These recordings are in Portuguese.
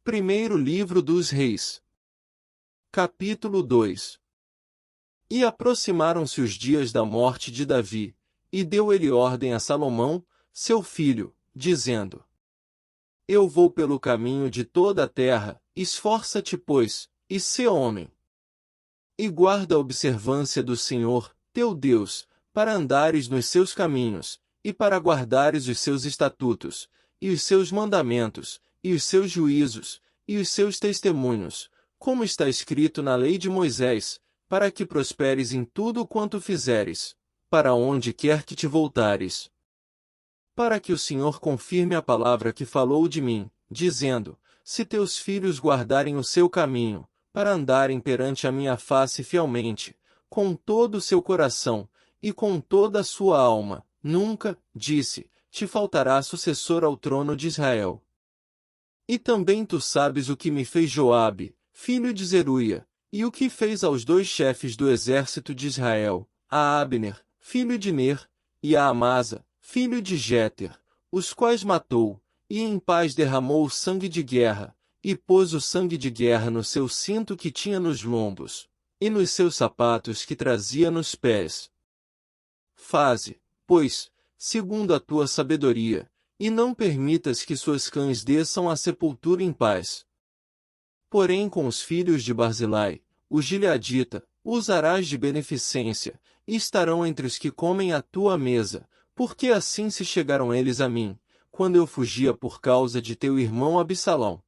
Primeiro livro dos Reis. Capítulo 2. E aproximaram-se os dias da morte de Davi, e deu ele ordem a Salomão, seu filho, dizendo: Eu vou pelo caminho de toda a terra, esforça-te, pois, e sê homem. E guarda a observância do Senhor, teu Deus, para andares nos seus caminhos, e para guardares os seus estatutos, e os seus mandamentos, e os seus juízos, e os seus testemunhos, como está escrito na lei de Moisés, para que prosperes em tudo quanto fizeres, para onde quer que te voltares. Para que o Senhor confirme a palavra que falou de mim, dizendo: Se teus filhos guardarem o seu caminho, para andarem perante a minha face fielmente, com todo o seu coração, e com toda a sua alma, nunca, disse, te faltará sucessor ao trono de Israel. E também tu sabes o que me fez Joabe, filho de Zeruia, e o que fez aos dois chefes do exército de Israel, a Abner, filho de Ner, e a Amasa, filho de Jéter, os quais matou, e em paz derramou o sangue de guerra, e pôs o sangue de guerra no seu cinto que tinha nos lombos, e nos seus sapatos que trazia nos pés. Faze, pois, segundo a tua sabedoria, e não permitas que suas cães desçam à sepultura em paz. Porém com os filhos de Barzilai, o gileadita, usarás de beneficência, e estarão entre os que comem à tua mesa, porque assim se chegaram eles a mim, quando eu fugia por causa de teu irmão Absalão.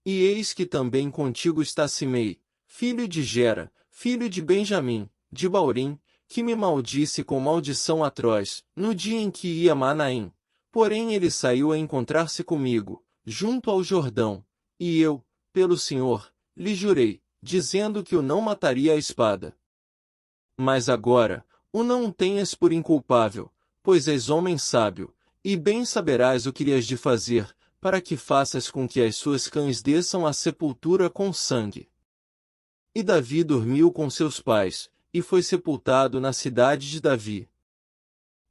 E eis que também contigo está Simei, filho de Gera, filho de Benjamim, de Baurim, que me maldisse com maldição atroz, no dia em que ia a Manaim. Porém ele saiu a encontrar-se comigo, junto ao Jordão, e eu, pelo Senhor, lhe jurei, dizendo que o não mataria à espada. Mas agora, o não tenhas por inculpável, pois és homem sábio, e bem saberás o que lhe has de fazer, para que faças com que as suas cães desçam à sepultura com sangue. E Davi dormiu com seus pais, e foi sepultado na cidade de Davi.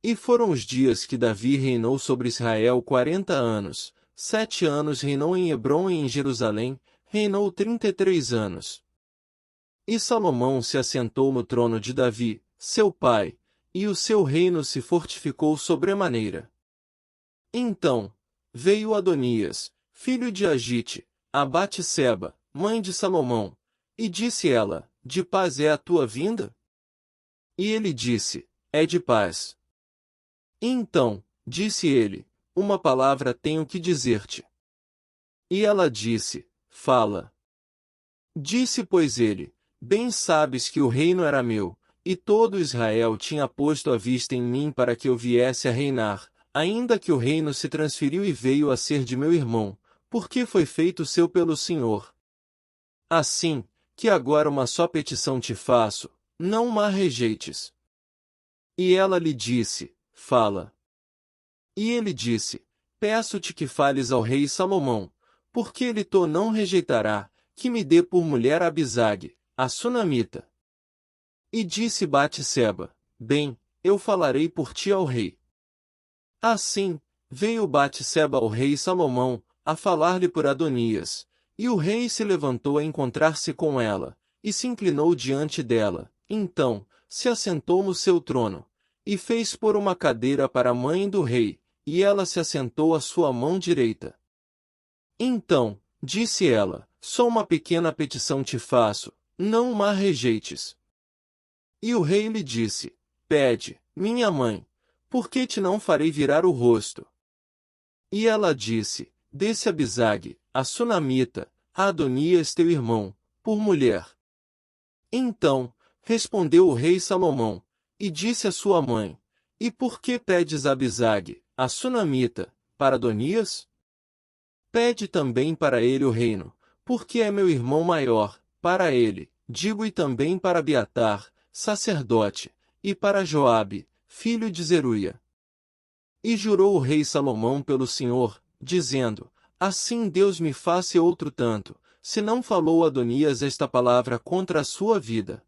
E foram os dias que Davi reinou sobre Israel 40 anos, 7 anos reinou em Hebrom e em Jerusalém, reinou 33 anos. E Salomão se assentou no trono de Davi, seu pai, e o seu reino se fortificou sobremaneira. Então, veio Adonias, filho de Agite, a Batseba, mãe de Salomão, e disse ela, de paz é a tua vinda? E ele disse, é de paz. Então, disse ele, uma palavra tenho que dizer-te. E ela disse, fala. Disse, pois ele, bem sabes que o reino era meu, e todo Israel tinha posto a vista em mim para que eu viesse a reinar, ainda que o reino se transferiu e veio a ser de meu irmão, porque foi feito seu pelo Senhor. Assim, que agora uma só petição te faço, não ma rejeites. E ela lhe disse, fala. E ele disse, peço-te que fales ao rei Salomão, porque ele to não rejeitará, que me dê por mulher Abisag, a sunamita. E disse Batseba, bem, eu falarei por ti ao rei. Assim, veio Batseba ao rei Salomão, a falar-lhe por Adonias, e o rei se levantou a encontrar-se com ela, e se inclinou diante dela, então, se assentou no seu trono, e fez pôr uma cadeira para a mãe do rei, e ela se assentou à sua mão direita. Então, disse ela, só uma pequena petição te faço, não ma rejeites. E o rei lhe disse, pede, minha mãe, porque te não farei virar o rosto. E ela disse, desse Abisag, a sunamita, a Adonias teu irmão, por mulher. Então, respondeu o rei Salomão, e disse à sua mãe, e por que pedes Abisag, a sunamita, para Adonias? Pede também para ele o reino, porque é meu irmão maior, para ele, digo e também para Abiatar, sacerdote, e para Joabe, filho de Zeruia. E jurou o rei Salomão pelo Senhor, dizendo, assim Deus me faça outro tanto, se não falou Adonias esta palavra contra a sua vida.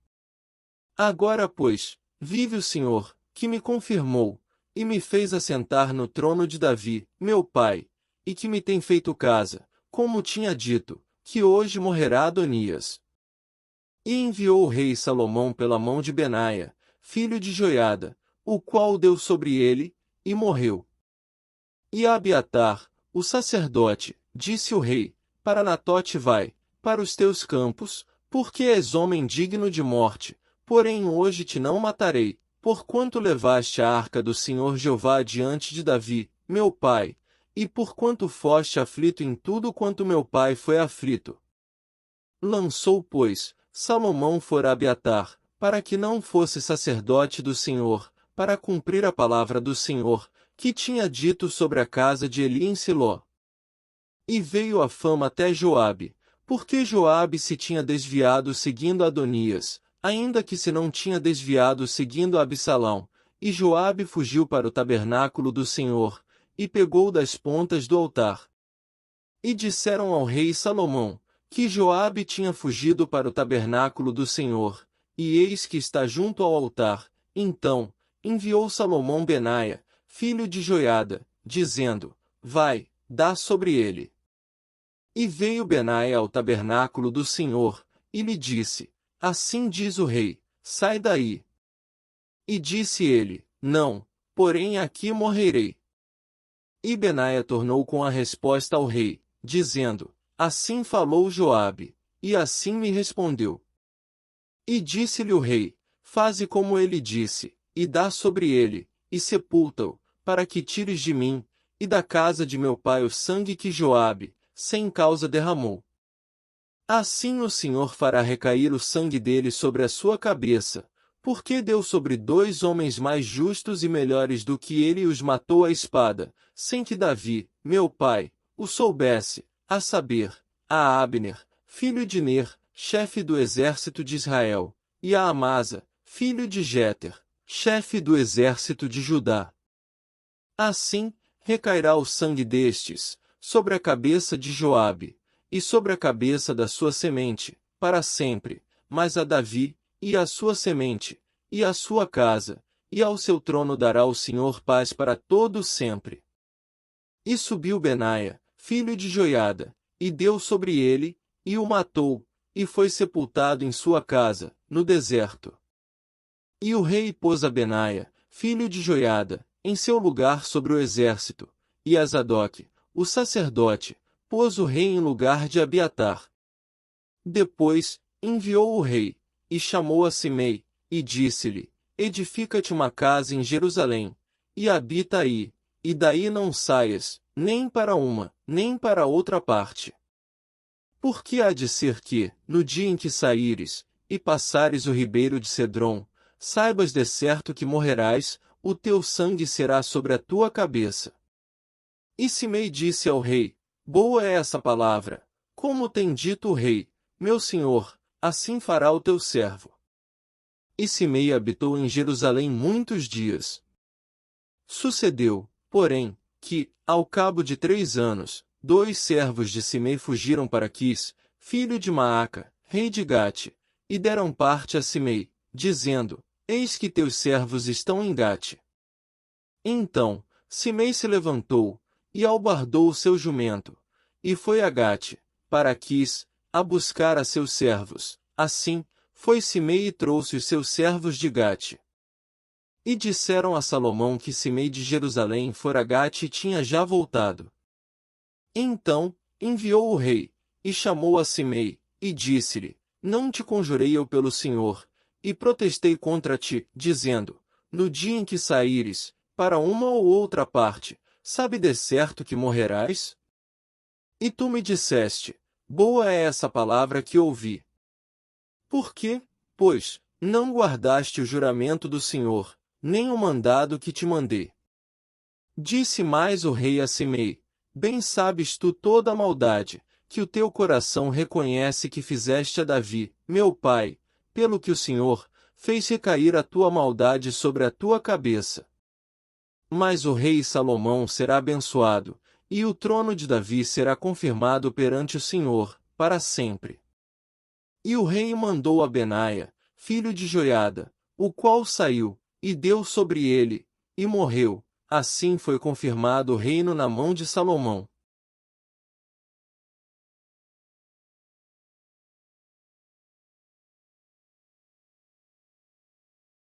Agora, pois, vive o Senhor, que me confirmou, e me fez assentar no trono de Davi, meu pai, e que me tem feito casa, como tinha dito, que hoje morrerá Adonias. E enviou o rei Salomão pela mão de Benaia, filho de Joiada, o qual deu sobre ele, e morreu. E a Abiatar, o sacerdote, disse o rei, para Anatote vai, para os teus campos, porque és homem digno de morte, porém hoje te não matarei, porquanto levaste a arca do Senhor Jeová adiante de Davi, meu pai, e porquanto foste aflito em tudo quanto meu pai foi aflito. Lançou, pois, Salomão fora Abiatar, para que não fosse sacerdote do Senhor, para cumprir a palavra do Senhor, que tinha dito sobre a casa de Eli em Siló. E veio a fama até Joabe, porque Joabe se tinha desviado seguindo Adonias, ainda que se não tinha desviado seguindo Absalão, e Joabe fugiu para o tabernáculo do Senhor, e pegou das pontas do altar. E disseram ao rei Salomão, que Joabe tinha fugido para o tabernáculo do Senhor, e eis que está junto ao altar. Então, enviou Salomão Benaia, filho de Joiada, dizendo, vai, dá sobre ele. E veio Benaia ao tabernáculo do Senhor, e lhe disse, assim diz o rei, sai daí. E disse ele, não, porém aqui morrerei. E Benaia tornou com a resposta ao rei, dizendo, assim falou Joabe, e assim me respondeu. E disse-lhe o rei, faze como ele disse, e dá sobre ele, e sepulta-o, para que tires de mim, e da casa de meu pai o sangue que Joabe, sem causa derramou. Assim o Senhor fará recair o sangue dele sobre a sua cabeça, porque deu sobre 2 homens mais justos e melhores do que ele e os matou à espada, sem que Davi, meu pai, o soubesse, a saber, a Abner, filho de Ner, chefe do exército de Israel, e a Amasa, filho de Jéter, chefe do exército de Judá. Assim, recairá o sangue destes, sobre a cabeça de Joabe, e sobre a cabeça da sua semente, para sempre, mas a Davi, e a sua semente, e a sua casa, e ao seu trono dará o Senhor paz para todo sempre. E subiu Benaia, filho de Joiada, e deu sobre ele, e o matou, e foi sepultado em sua casa, no deserto. E o rei pôs a Benaia, filho de Joiada, em seu lugar sobre o exército, e a Zadok, o sacerdote, pôs o rei em lugar de Abiatar. Depois, enviou o rei, e chamou a Simei, e disse-lhe, edifica-te uma casa em Jerusalém, e habita aí, e daí não saias, nem para uma, nem para outra parte. Porque há de ser que, no dia em que saíres, e passares o ribeiro de Cedrom, saibas de certo que morrerás, o teu sangue será sobre a tua cabeça. E Simei disse ao rei, boa é essa palavra, como tem dito o rei, meu senhor, assim fará o teu servo. E Simei habitou em Jerusalém muitos dias. Sucedeu, porém, que, ao cabo de 3 anos, 2 servos de Simei fugiram para Quis, filho de Maaca, rei de Gate, e deram parte a Simei, dizendo, eis que teus servos estão em Gate. Então, Simei se levantou, e albardou o seu jumento, e foi a Gate, para Quis, a buscar a seus servos. Assim, foi Simei e trouxe os seus servos de Gate. E disseram a Salomão que Simei de Jerusalém fora a Gate e tinha já voltado. Então, enviou o rei, e chamou a Simei, e disse-lhe, não te conjurei eu pelo Senhor, e protestei contra ti, dizendo, no dia em que saíres, para uma ou outra parte, sabe de certo que morrerás? E tu me disseste, boa é essa palavra que ouvi. Por que, pois, não guardaste o juramento do Senhor, nem o mandado que te mandei? Disse mais o rei a Simei, bem sabes tu toda a maldade, que o teu coração reconhece que fizeste a Davi, meu pai, pelo que o Senhor fez recair a tua maldade sobre a tua cabeça. Mas o rei Salomão será abençoado, e o trono de Davi será confirmado perante o Senhor, para sempre. E o rei mandou a Benaia, filho de Joiada, o qual saiu, e deu sobre ele, e morreu. Assim foi confirmado o reino na mão de Salomão.